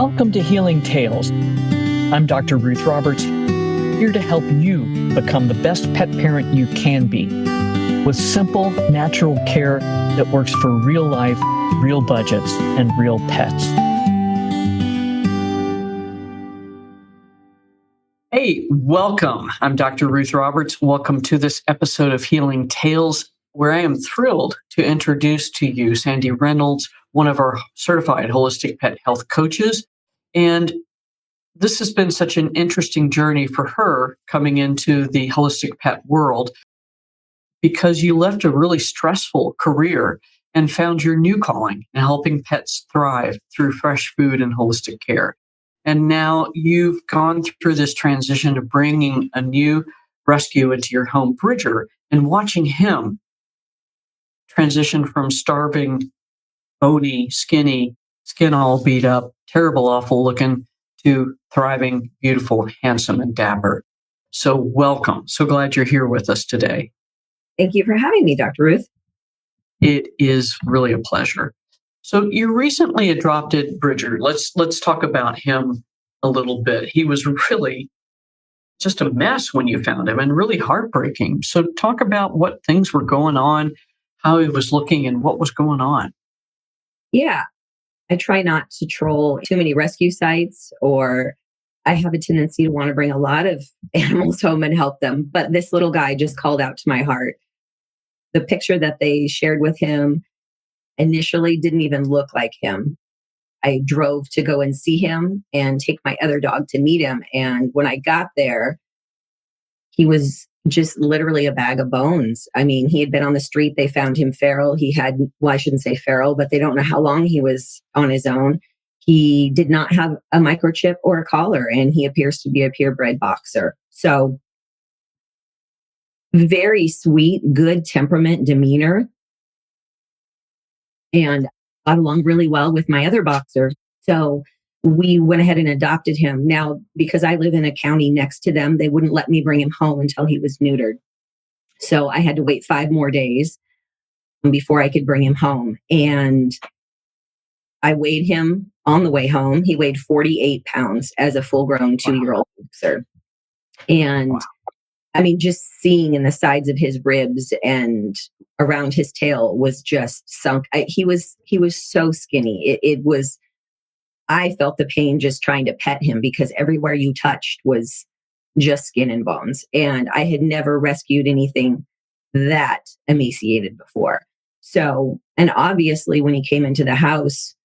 Welcome to Healing Tales. I'm Dr. Ruth Roberts, here to help you become the best pet parent you can be, with simple, natural care that works for real life, real budgets, and real pets. Hey, welcome. I'm Dr. Ruth Roberts. Welcome to this episode of Healing Tales, where I am thrilled to introduce to you Sandy Reynolds, one of our certified holistic pet health coaches. And this has been such an interesting journey for her coming into the holistic pet world, because you left a really stressful career and found your new calling in helping pets thrive through fresh food and holistic care. And now you've gone through this transition of bringing a new rescue into your home, Bridger, and watching him transition from starving, bony, skinny, skin all beat up, terrible, awful looking, to thriving, beautiful, handsome, and dapper. So welcome. So glad you're here with us today. Thank you for having me, Dr. Ruth. It is really a pleasure. So you recently adopted Bridger. Let's talk about him a little bit. He was really just a mess when you found him and really heartbreaking. So talk about what things were going on, how he was looking, and what was going on. Yeah, I try not to troll too many rescue sites, or I have a tendency to want to bring a lot of animals home and help them. But this little guy just called out to my heart. The picture that they shared with him initially didn't even look like him. I drove to go and see him and take my other dog to meet him. And when I got there, he was just literally a bag of bones. I mean, he had been on the street. They found him feral. I shouldn't say feral, but they don't know how long he was on his own. He did not have a microchip or a collar, and he appears to be a purebred boxer. So very sweet, good temperament, demeanor, and got along really well with my other boxer. So we went ahead and adopted him. Now, because I live in a county next to them, they wouldn't let me bring him home until he was neutered. So I had to wait 5 more days before I could bring him home. And I weighed him on the way home. He weighed 48 pounds as a full-grown 2-year-old boxer. And I mean, just seeing in the sides of his ribs and around his tail was just sunk. He was so skinny. I felt the pain just trying to pet him, because everywhere you touched was just skin and bones. And I had never rescued anything that emaciated before. So, and obviously when he came into the house,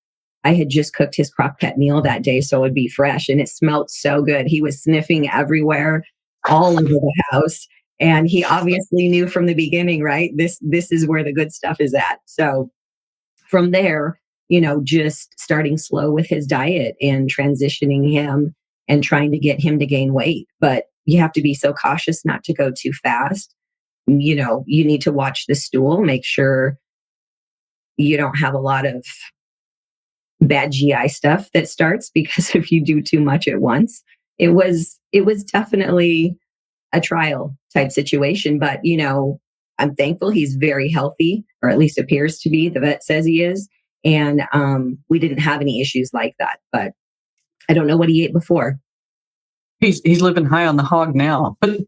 I had just cooked his crock pot meal that day, so it would be fresh, and it smelled so good. He was sniffing everywhere, all over the house. And he obviously knew from the beginning, right? This is where the good stuff is at. So from there, just starting slow with his diet and transitioning him and trying to get him to gain weight. But you have to be so cautious not to go too fast. You need to watch the stool, make sure you don't have a lot of bad GI stuff that starts, because if you do too much at once, it was definitely a trial type situation. But, I'm thankful he's very healthy, or at least appears to be. The vet says he is. And we didn't have any issues like that. But I don't know what he ate before. He's living high on the hog now. But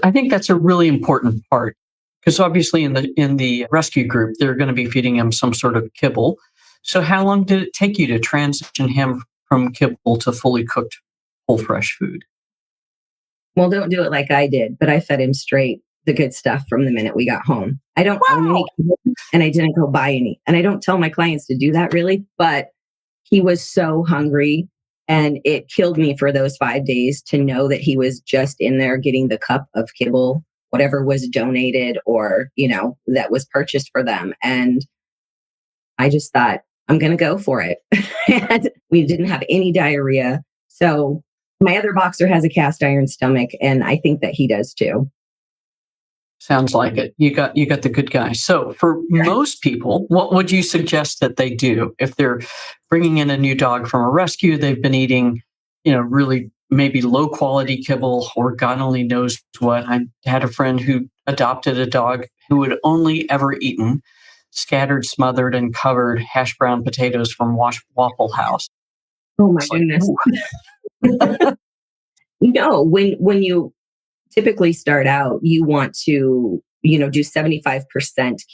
I think that's a really important part, because obviously in the rescue group, they're going to be feeding him some sort of kibble. So how long did it take you to transition him from kibble to fully cooked whole fresh food? Well, don't do it like I did, but I fed him straight the good stuff from the minute we got home. I don't own any kibble, and I didn't go buy any. And I don't tell my clients to do that really, but he was so hungry, and it killed me for those 5 days to know that he was just in there getting the cup of kibble, whatever was donated or, that was purchased for them. And I just thought, I'm going to go for it. And we didn't have any diarrhea. So my other boxer has a cast iron stomach, and I think that he does too. Sounds like it. You got the good guy. So for most people, what would you suggest that they do if they're bringing in a new dog from a rescue? They've been eating, really maybe low quality kibble, or God only knows what. I had a friend who adopted a dog who had only ever eaten scattered, smothered, and covered hash brown potatoes from Waffle House. Oh my It's like, goodness. ooh, No, when you typically start out, you want to, do 75%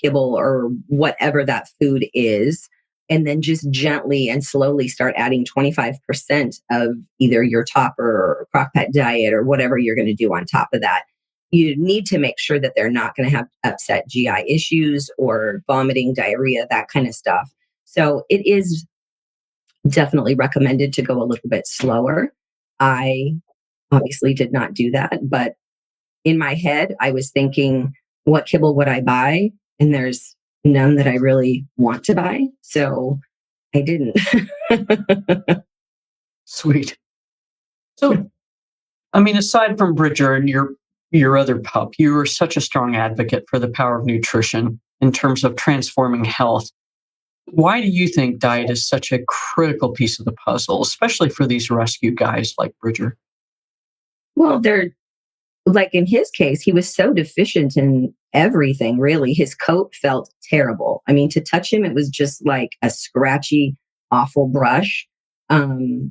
kibble or whatever that food is, and then just gently and slowly start adding 25% of either your topper or crock pot diet or whatever you're going to do on top of that. You need to make sure that they're not going to have upset GI issues or vomiting, diarrhea, that kind of stuff. So it is definitely recommended to go a little bit slower. I obviously did not do that, but in my head, I was thinking, what kibble would I buy? And there's none that I really want to buy. So I didn't. sweet. So, I mean, aside from Bridger and your other pup, you were such a strong advocate for the power of nutrition in terms of transforming health. Why do you think diet is such a critical piece of the puzzle, especially for these rescue guys like Bridger? Well, they're like in his case, he was so deficient in everything, really. His coat felt terrible. I mean, to touch him, it was just like a scratchy, awful brush.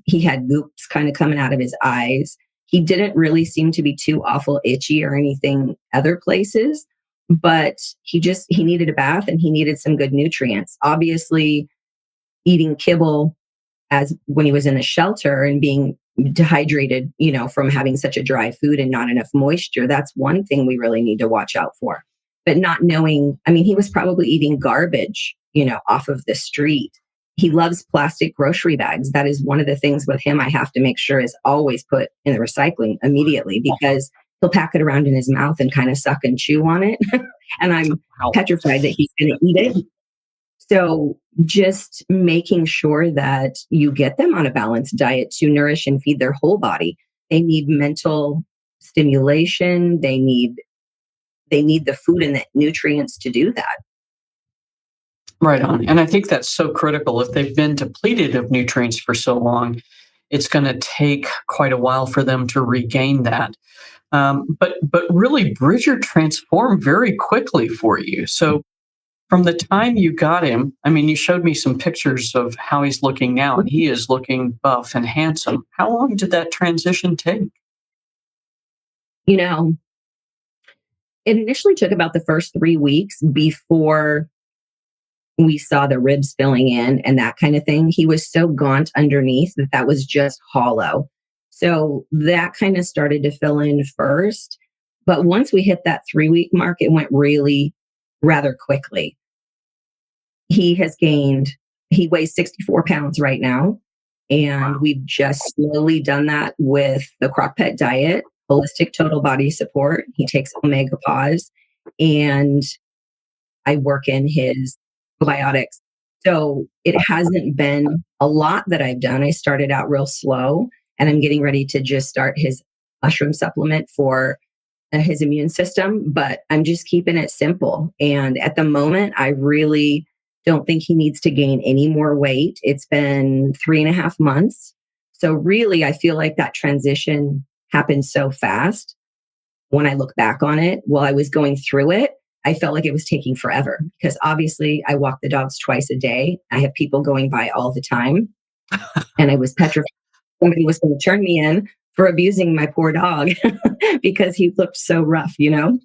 He had goops kind of coming out of his eyes. He didn't really seem to be too awful itchy or anything other places, but he needed a bath and he needed some good nutrients. Obviously, eating kibble as when he was in the shelter and being dehydrated, from having such a dry food and not enough moisture, that's one thing we really need to watch out for. But not knowing, I mean, he was probably eating garbage, off of the street. He loves plastic grocery bags. That is one of the things with him I have to make sure is always put in the recycling immediately because he'll pack it around in his mouth and kind of suck and chew on it. And I'm Wow. petrified that he's going to eat it. So just making sure that you get them on a balanced diet to nourish and feed their whole body. They need mental stimulation. They need the food and the nutrients to do that. Right on. And I think that's so critical. If they've been depleted of nutrients for so long, it's going to take quite a while for them to regain that. But really, Bridger transformed very quickly for you. So from the time you got him, I mean, you showed me some pictures of how he's looking now, and he is looking buff and handsome. How long did that transition take? You know, it initially took about the first 3 weeks before we saw the ribs filling in and that kind of thing. He was so gaunt underneath that was just hollow. So that kind of started to fill in first. But once we hit that 3 week mark, it went really rather quickly. He weighs 64 pounds right now. And we've just slowly done that with the crock pot diet, holistic total body support. He takes omega pause and I work in his probiotics. So it hasn't been a lot that I've done. I started out real slow and I'm getting ready to just start his mushroom supplement for his immune system, but I'm just keeping it simple. And at the moment, I really don't think he needs to gain any more weight. It's been 3.5 months. So really, I feel like that transition happened so fast. When I look back on it, while I was going through it, I felt like it was taking forever because obviously I walk the dogs twice a day. I have people going by all the time. And I was petrified somebody was going to turn me in for abusing my poor dog because he looked so rough. And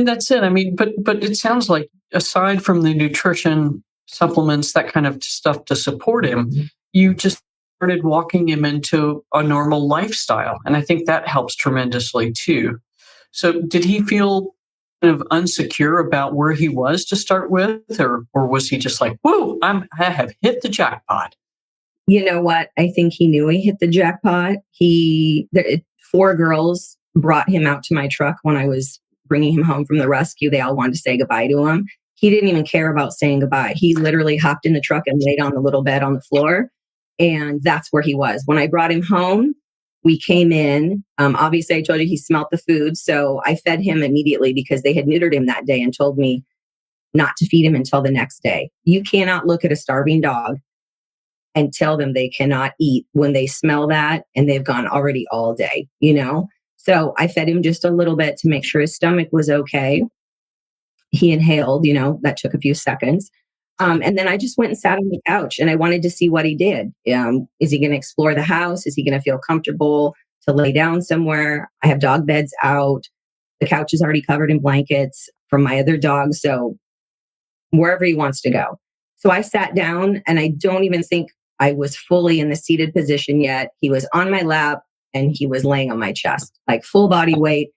that's it. I mean, but it sounds like aside from the nutrition supplements, that kind of stuff to support him, you just started walking him into a normal lifestyle, and I think that helps tremendously too. So, did he feel kind of unsecure about where he was to start with, or was he just like, "Whoa, I have hit the jackpot"? You know what? I think he knew he hit the jackpot. 4 girls brought him out to my truck when I was bringing him home from the rescue. They all wanted to say goodbye to him. He didn't even care about saying goodbye. He literally hopped in the truck and laid on the little bed on the floor. And that's where he was. When I brought him home, we came in. Obviously, I told you he smelt the food. So I fed him immediately because they had neutered him that day and told me not to feed him until the next day. You cannot look at a starving dog and tell them they cannot eat when they smell that and they've gone already all day. So I fed him just a little bit to make sure his stomach was okay. He inhaled, that took a few seconds. And then I just went and sat on the couch and I wanted to see what he did. Is he going to explore the house? Is he going to feel comfortable to lay down somewhere? I have dog beds out. The couch is already covered in blankets from my other dog. So wherever he wants to go. So I sat down and I don't even think I was fully in the seated position yet. He was on my lap and he was laying on my chest, like full body weight.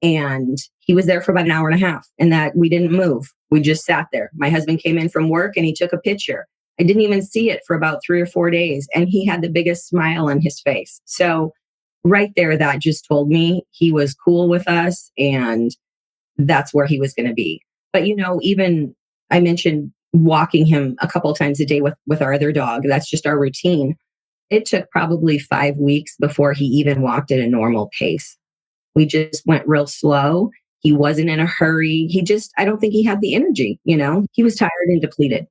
And he was there for about an hour and a half and that we didn't move. We just sat there. My husband came in from work and he took a picture. I didn't even see it for about 3 or 4 days. And he had the biggest smile on his face. So right there, that just told me he was cool with us and that's where he was going to be. But, even I mentioned walking him a couple of times a day with our other dog. That's just our routine. It took probably 5 weeks before he even walked at a normal pace. We just went real slow. He wasn't in a hurry. I don't think he had the energy, he was tired and depleted.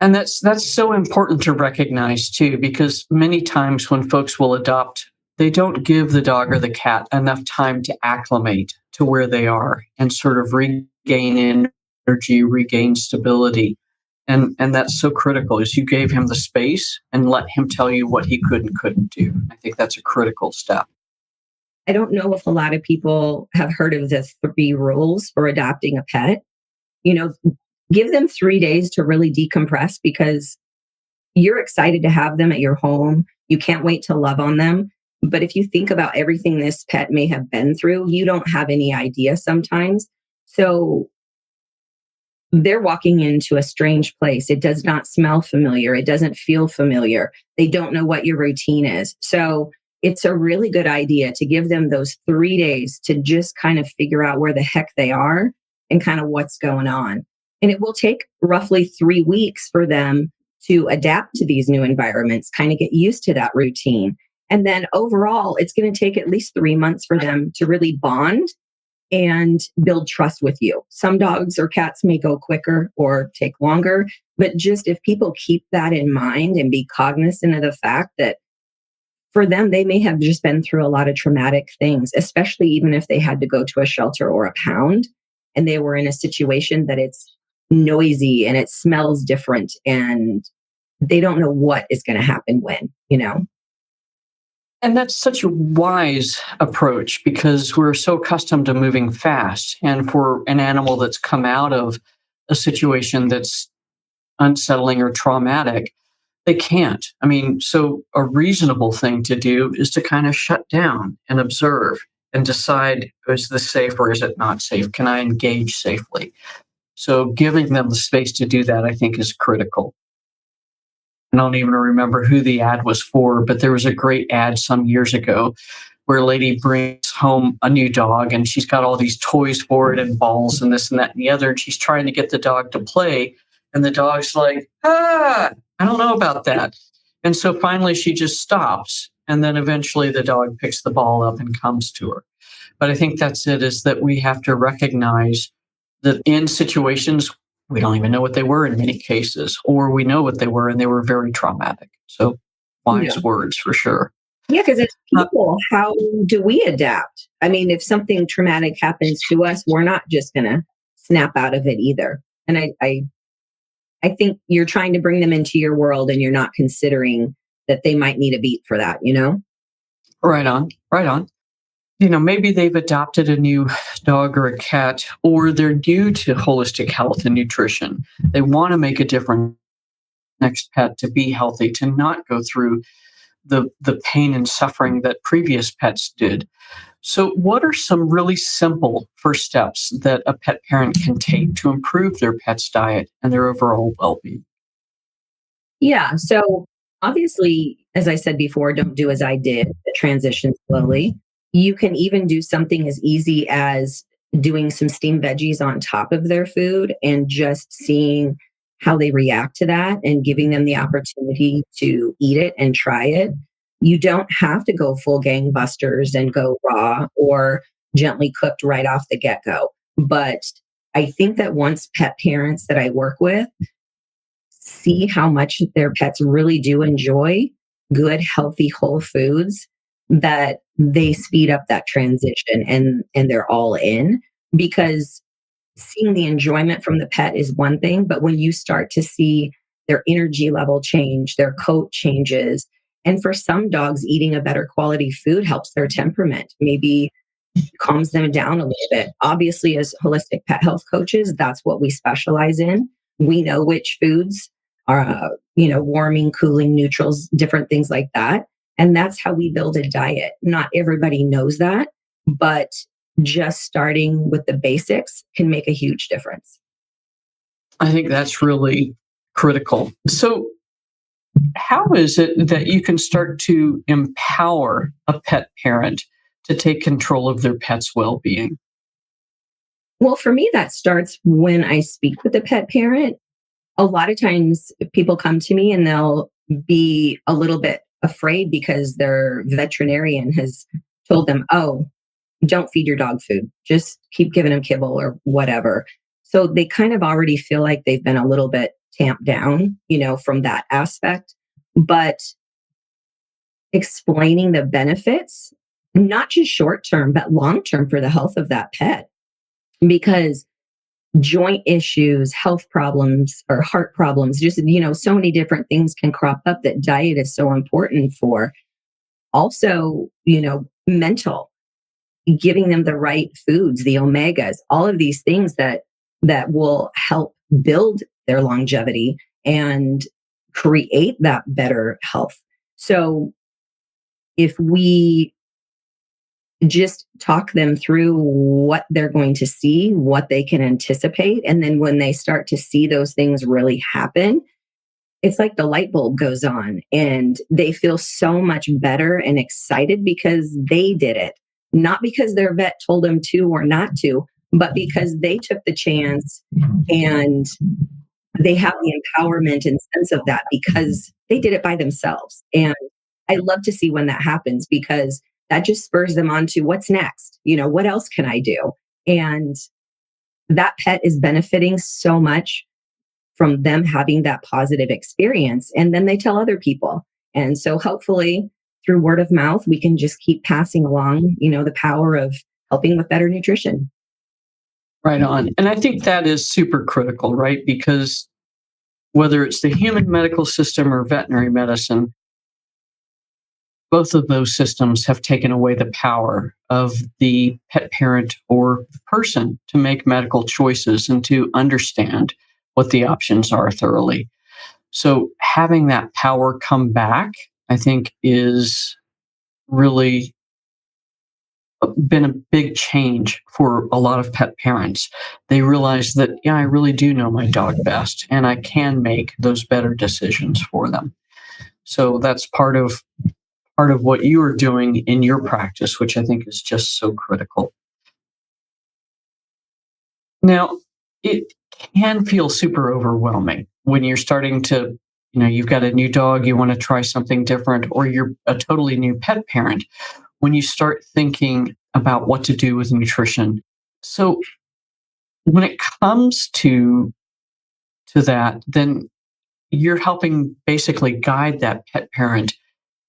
And that's so important to recognize too, because many times when folks will adopt, they don't give the dog or the cat enough time to acclimate to where they are and sort of regain energy, regain stability. And that's so critical is you gave him the space and let him tell you what he could and couldn't do. I think that's a critical step. I don't know if a lot of people have heard of the 3 rules for adopting a pet. You know, give them 3 days to really decompress because you're excited to have them at your home. You can't wait to love on them. But if you think about everything this pet may have been through, you don't have any idea sometimes. So they're walking into a strange place. It does not smell familiar. It doesn't feel familiar. They don't know what your routine is. So it's a really good idea to give them those 3 days to just kind of figure out where the heck they are and kind of what's going on. And it will take roughly 3 weeks for them to adapt to these new environments, kind of get used to that routine. And then overall, it's going to take at least 3 months for them to really bond and build trust with you. Some dogs or cats may go quicker or take longer, but just if people keep that in mind and be cognizant of the fact that for them, they may have just been through a lot of traumatic things, especially even if they had to go to a shelter or a pound and they were in a situation that it's noisy and it smells different and they don't know what is going to happen when. And that's such a wise approach because we're so accustomed to moving fast. And for an animal that's come out of a situation that's unsettling or traumatic, they can't. I mean, so a reasonable thing to do is to kind of shut down and observe and decide, is this safe or is it not safe? Can I engage safely? So giving them the space to do that, I think, is critical. I don't even remember who the ad was for, but there was a great ad some years ago where a lady brings home a new dog and she's got all these toys for it and balls and this and that and the other. And she's trying to get the dog to play. And the dog's like, I don't know about that. And so finally she just stops. And then eventually the dog picks the ball up and comes to her. But I think that's it, is that we have to recognize that in situations, we don't even know what they were in many cases, or we know what they were and they were very traumatic. So wise Yeah. words for sure. Yeah, because as Uh, people, how do we adapt? I mean, if something traumatic happens to us, we're not just going to snap out of it either. And I think you're trying to bring them into your world and you're not considering that they might need a beat for that. right on, right on. Maybe they've adopted a new dog or a cat, or they're new to holistic health and nutrition. They want to make a difference next pet to be healthy, to not go through the pain and suffering that previous pets did. So, what are some really simple first steps that a pet parent can take to improve their pet's diet and their overall well-being? Yeah. So obviously, as I said before, don't do as I did, transition slowly. You can even do something as easy as doing some steamed veggies on top of their food and just seeing how they react to that and giving them the opportunity to eat it and try it. You don't have to go full gangbusters and go raw or gently cooked right off the get go. But I think that once pet parents that I work with see how much their pets really do enjoy good, healthy, whole foods, that they speed up that transition and they're all in because seeing the enjoyment from the pet is one thing, but when you start to see their energy level change, their coat changes, and for some dogs, eating a better quality food helps their temperament, maybe calms them down a little bit. Obviously, as holistic pet health coaches, that's what we specialize in. We know which foods are, warming, cooling, neutrals, different things like that. And that's how we build a diet. Not everybody knows that, but just starting with the basics can make a huge difference. I think that's really critical. So, how is it that you can start to empower a pet parent to take control of their pet's well being? Well, for me, that starts when I speak with the pet parent. A lot of times people come to me and they'll be a little bit afraid because their veterinarian has told them, oh, don't feed your dog food. Just keep giving them kibble or whatever. So they kind of already feel like they've been a little bit tamped down, from that aspect. But explaining the benefits, not just short term, but long term for the health of that pet. Because joint issues, health problems, or heart problems, just, so many different things can crop up that diet is so important for. Also, mental, giving them the right foods, the omegas, all of these things that will help build their longevity and create that better health. So if we just talk them through what they're going to see, what they can anticipate, and then when they start to see those things really happen, it's like the light bulb goes on and they feel so much better and excited because they did it. Not because their vet told them to or not to, but because they took the chance and they have the empowerment and sense of that because they did it by themselves. And I love to see when that happens because that just spurs them on to what's next? What else can I do? And that pet is benefiting so much from them having that positive experience. And then they tell other people. And so hopefully through word of mouth, we can just keep passing along, the power of helping with better nutrition. Right on. And I think that is super critical, right? Because whether it's the human medical system or veterinary medicine, both of those systems have taken away the power of the pet parent or person to make medical choices and to understand what the options are thoroughly. So having that power come back, I think, is really been a big change for a lot of pet parents. They realize that, yeah, I really do know my dog best and I can make those better decisions for them. So that's part of what you are doing in your practice, which I think is just so critical. Now, it can feel super overwhelming when you're starting to, you've got a new dog, you want to try something different, or you're a totally new pet parent when you start thinking about what to do with nutrition. So when it comes to that, then you're helping basically guide that pet parent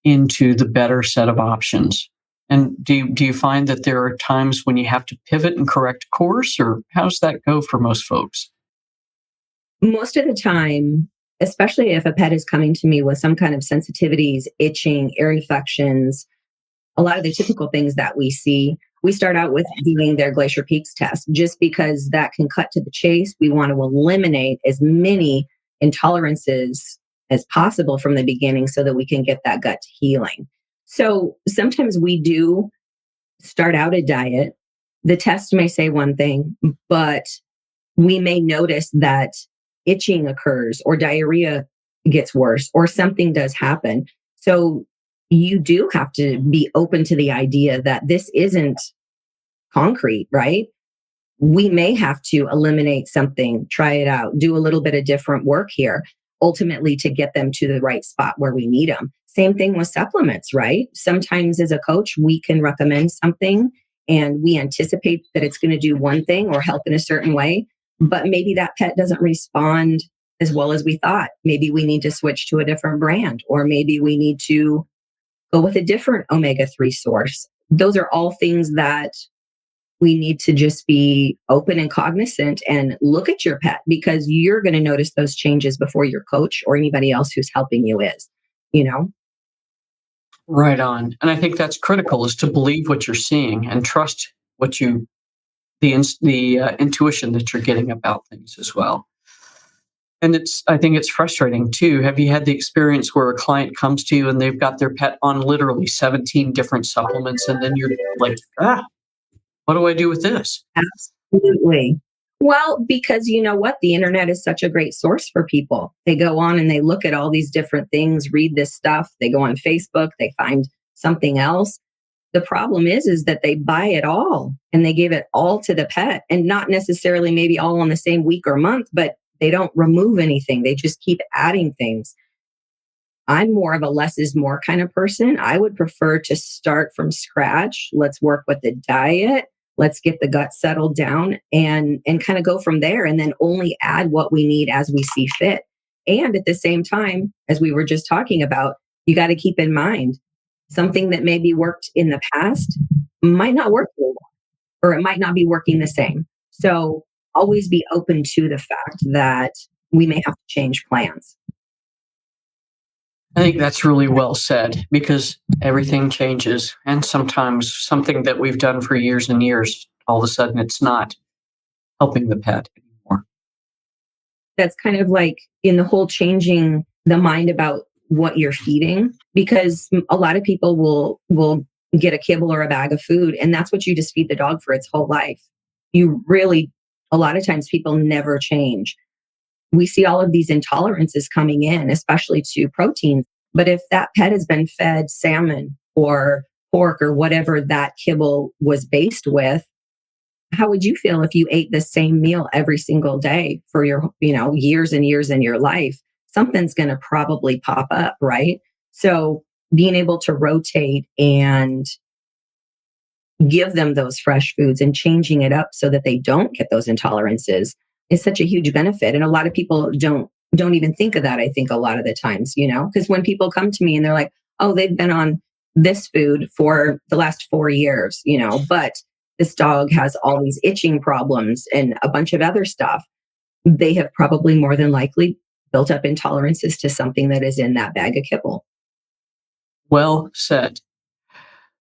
into the better set of options. And do you find that there are times when you have to pivot and correct course, or how's that go for most folks? Most of the time, especially if a pet is coming to me with some kind of sensitivities, itching, ear infections, a lot of the typical things that we see, we start out with doing their Glacier Peaks test just because that can cut to the chase. We want to eliminate as many intolerances as possible from the beginning so that we can get that gut healing. So sometimes we do start out a diet. The test may say one thing, but we may notice that itching occurs or diarrhea gets worse or something does happen. So you do have to be open to the idea that this isn't concrete, right? We may have to eliminate something, try it out, do a little bit of different work here, ultimately to get them to the right spot where we need them. Same thing with supplements, right? Sometimes as a coach, we can recommend something and we anticipate that it's going to do one thing or help in a certain way, but maybe that pet doesn't respond as well as we thought. Maybe we need to switch to a different brand, or maybe we need to go with a different omega-3 source. Those are all things that we need to just be open and cognizant and look at your pet because you're going to notice those changes before your coach or anybody else who's helping you is, you know? Right on. And I think that's critical is to believe what you're seeing and trust what you the intuition that you're getting about things as well. And I think it's frustrating too. Have you had the experience where a client comes to you and they've got their pet on literally 17 different supplements and then you're like, what do I do with this? Absolutely. Well, because you know what? The internet is such a great source for people. They go on and they look at all these different things, read this stuff. They go on Facebook, they find something else. The problem is that they buy it all and they give it all to the pet and not necessarily maybe all on the same week or month, but they don't remove anything. They just keep adding things. I'm more of a less is more kind of person. I would prefer to start from scratch. Let's work with the diet. Let's get the gut settled down and kind of go from there and then only add what we need as we see fit. And at the same time, as we were just talking about, you got to keep in mind something that maybe worked in the past might not work anymore, or it might not be working the same. So always be open to the fact that we may have to change plans. I think that's really well said because everything changes. And sometimes something that we've done for years and years, all of a sudden it's not helping the pet anymore. That's kind of like in the whole changing the mind about what you're feeding, because a lot of people will get a kibble or a bag of food and that's what you just feed the dog for its whole life. You really, a lot of times people never change. We see all of these intolerances coming in, especially to protein. But if that pet has been fed salmon or pork or whatever that kibble was based with, how would you feel if you ate the same meal every single day for your, years and years in your life? Something's going to probably pop up, right? So being able to rotate and give them those fresh foods and changing it up so that they don't get those intolerances is such a huge benefit. And a lot of people don't even think of that, I think, a lot of the times, because when people come to me and they're like, oh, they've been on this food for the last 4 years, but this dog has all these itching problems and a bunch of other stuff. They have probably more than likely built up intolerances to something that is in that bag of kibble. Well said.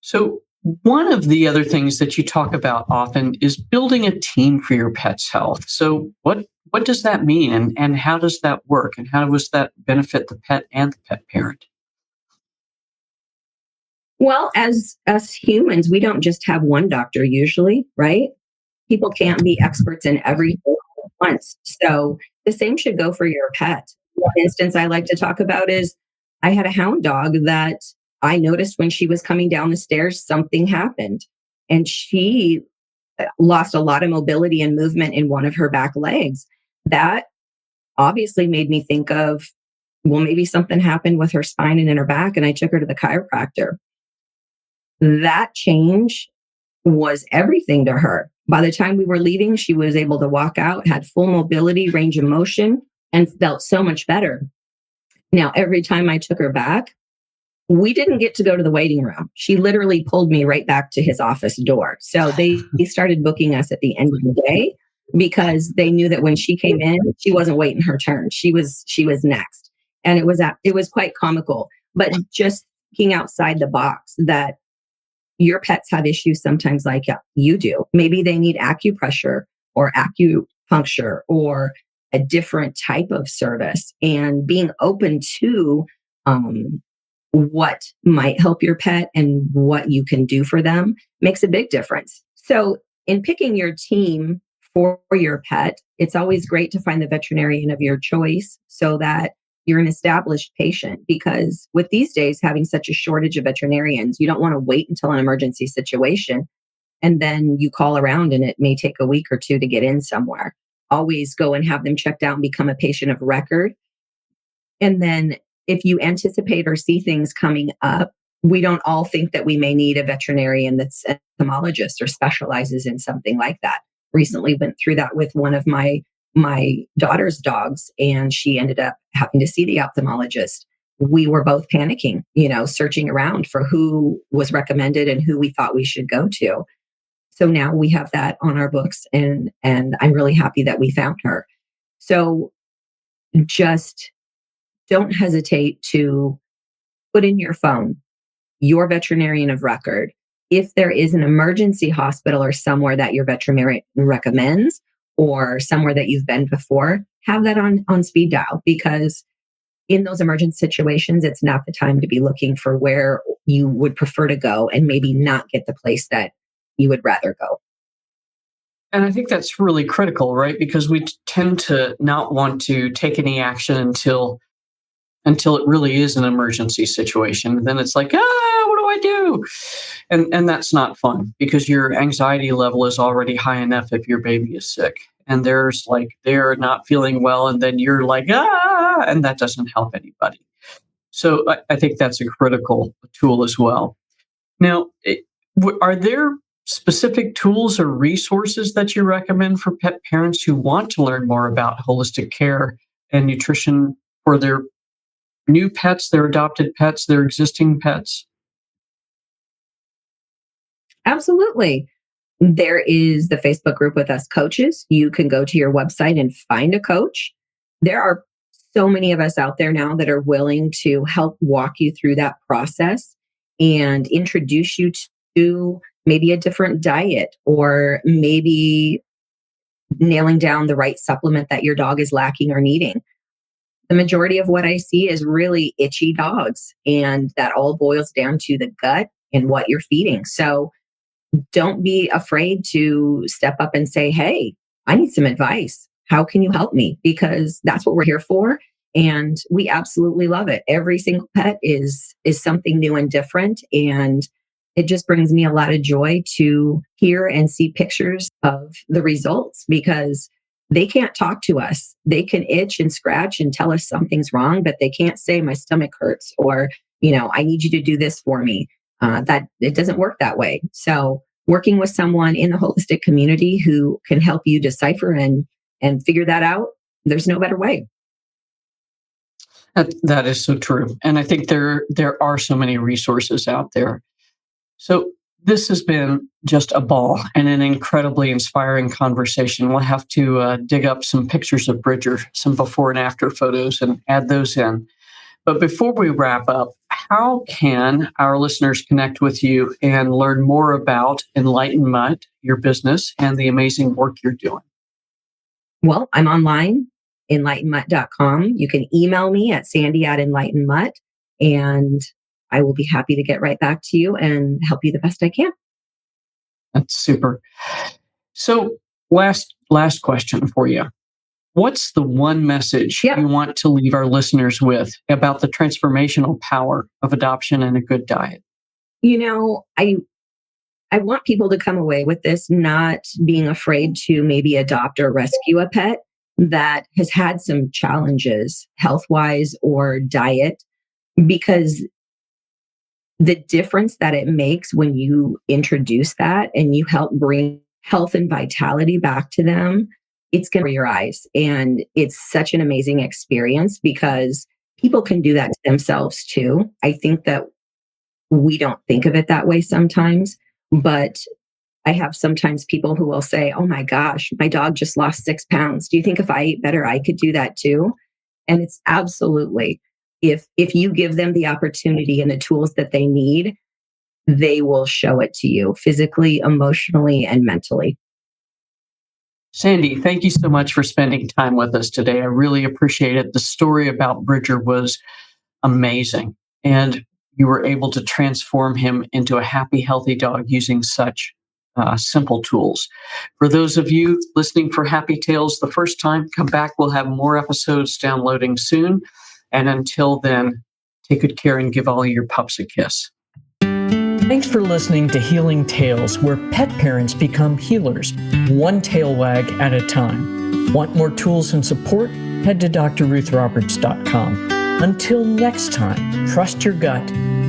So, one of the other things that you talk about often is building a team for your pet's health. So, what does that mean, and how does that work, and how does that benefit the pet and the pet parent? Well, as us humans, we don't just have one doctor usually, right? People can't be experts in everything at once. So the same should go for your pet. One instance I like to talk about is I had a hound dog that I noticed when she was coming down the stairs, something happened. And she lost a lot of mobility and movement in one of her back legs. That obviously made me think of, well, maybe something happened with her spine and in her back. And I took her to the chiropractor. That change was everything to her. By the time we were leaving, she was able to walk out, had full mobility, range of motion, and felt so much better. Now, every time I took her back, we didn't get to go to the waiting room. She literally pulled me right back to his office door. So they started booking us at the end of the day because they knew that when she came in, she wasn't waiting her turn. She was next. And it was quite comical, but just thinking outside the box that your pets have issues sometimes like you do. Maybe they need acupressure or acupuncture or a different type of service, and being open to what might help your pet and what you can do for them makes a big difference. So in picking your team for your pet, it's always great to find the veterinarian of your choice so that you're an established patient, because with these days having such a shortage of veterinarians, you don't want to wait until an emergency situation and then you call around and it may take a week or two to get in somewhere. Always go and have them checked out and become a patient of record. And then if you anticipate or see things coming up, we don't all think that we may need a veterinarian that's an ophthalmologist or specializes in something like that. Recently went through that with one of my daughter's dogs, and she ended up having to see the ophthalmologist. We were both panicking, searching around for who was recommended and who we thought we should go to. So now we have that on our books, and I'm really happy that we found her. So just don't hesitate to put in your phone your veterinarian of record. If there is an emergency hospital or somewhere that your veterinarian recommends, or somewhere that you've been before, have that on speed dial, because in those emergency situations, it's not the time to be looking for where you would prefer to go and maybe not get the place that you would rather go. And I think that's really critical, right? Because we tend to not want to take any action until it really is an emergency situation. Then it's like, what do I do? And that's not fun, because your anxiety level is already high enough if your baby is sick. And they're not feeling well, and then you're like, and that doesn't help anybody. So I think that's a critical tool as well. Now, are there specific tools or resources that you recommend for pet parents who want to learn more about holistic care and nutrition for their new pets, their adopted pets, their existing pets? Absolutely. There is the Facebook group with us coaches. You can go to your website and find a coach. There are so many of us out there now that are willing to help walk you through that process and introduce you to maybe a different diet, or maybe nailing down the right supplement that your dog is lacking or needing. The majority of what I see is really itchy dogs, and that all boils down to the gut and what you're feeding. So don't be afraid to step up and say, hey, I need some advice. How can you help me? Because that's what we're here for. And we absolutely love it. Every single pet is something new and different. And it just brings me a lot of joy to hear and see pictures of the results, because they can't talk to us. They can itch and scratch and tell us something's wrong, but they can't say my stomach hurts, or, I need you to do this for me. That it doesn't work that way. So working with someone in the holistic community who can help you decipher and figure that out, there's no better way. That is so true. And I think there are so many resources out there. So this has been just a ball and an incredibly inspiring conversation. We'll have to dig up some pictures of Bridger, some before and after photos, and add those in. But before we wrap up, how can our listeners connect with you and learn more about Enlighten Mutt, your business, and the amazing work you're doing? Well, I'm online, enlightenmutt.com. You can email me at sandy@enlightenmutt, and I will be happy to get right back to you and help you the best I can. That's super. So last question for you. What's the one message you want to leave our listeners with about the transformational power of adoption and a good diet? I want people to come away with this not being afraid to maybe adopt or rescue a pet that has had some challenges health-wise or diet, because the difference that it makes when you introduce that and you help bring health and vitality back to them, it's going to be your eyes. And it's such an amazing experience, because people can do that to themselves too. I think that we don't think of it that way sometimes, but I have sometimes people who will say, oh my gosh, my dog just lost 6 pounds. Do you think if I ate better, I could do that too? And it's absolutely, if you give them the opportunity and the tools that they need, they will show it to you physically, emotionally, and mentally. Sandy, thank you so much for spending time with us today. I really appreciate it. The story about Bridger was amazing, and you were able to transform him into a happy, healthy dog using such simple tools. For those of you listening for Happy Tales the first time, come back. We'll have more episodes downloading soon. And until then, take good care and give all your pups a kiss. Thanks for listening to Healing Tales, where pet parents become healers, one tail wag at a time. Want more tools and support? Head to drruthroberts.com. Until next time, trust your gut,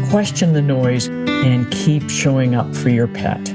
question the noise, and keep showing up for your pet.